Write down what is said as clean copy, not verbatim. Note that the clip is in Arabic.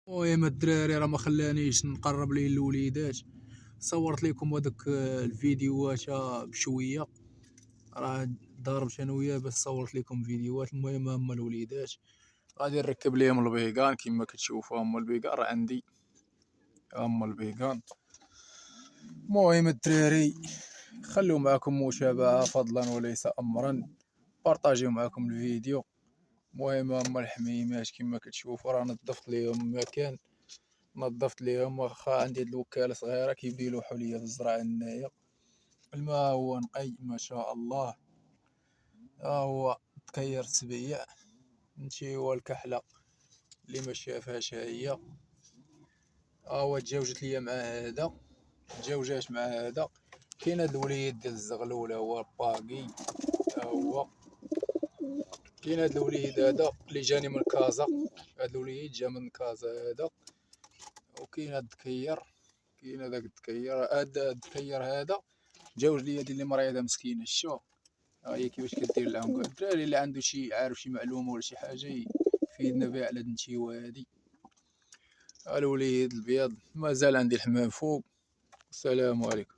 المهم الدراري راه ما خلانيش نقرب ليه الوليدات. صورت لكم هذوك الفيديوهات بشويه. راه ضاربت انا وياه باش صورت لكم فيديوهات. المهم هما الوليدات غادي نركب ليهم البيقان كما كتشوفوا. هما البيقان راه عندي، هما البيقان. المهم الدراري خلوا معكم متابعة فضلا وليس امرا، بارطاجيو معكم الفيديو. المهم هما الحميمات كما كتشوفوا راه نظفت ليهم المكان، نظفت ليهم. واخا عندي هاد الوكاله صغيره كيبداو يلوحوا ليا في الزرع هنايا. الماء هو نقي ما شاء الله. ها هو تكير السبيع. نمشيو الكحله اللي ما شافهاش ها هي. ها هو تجاوجت ليا مع هذا، تجاوجات مع هذا. كاين هاد الوليد ديال الزغلول هو باقي. ها هو كاين هاد الوليد هذا اللي جاني من كازا. هاد الوليد جا من كازا هذا. وكاين هاد الدكير، كاين هذاك الدكير. هاد الدكير هذا جاوج ليا ديال لي مريضه مسكينه. شوف ها هي كيفاش كدير لهم كاع. الدراري اللي عنده شي عارف شي معلومه ولا شي حاجه يفيدنا بها على هاد النتيوه هادي. ها الوليد البيض مازال عندي الحمام فوق. السلام عليكم.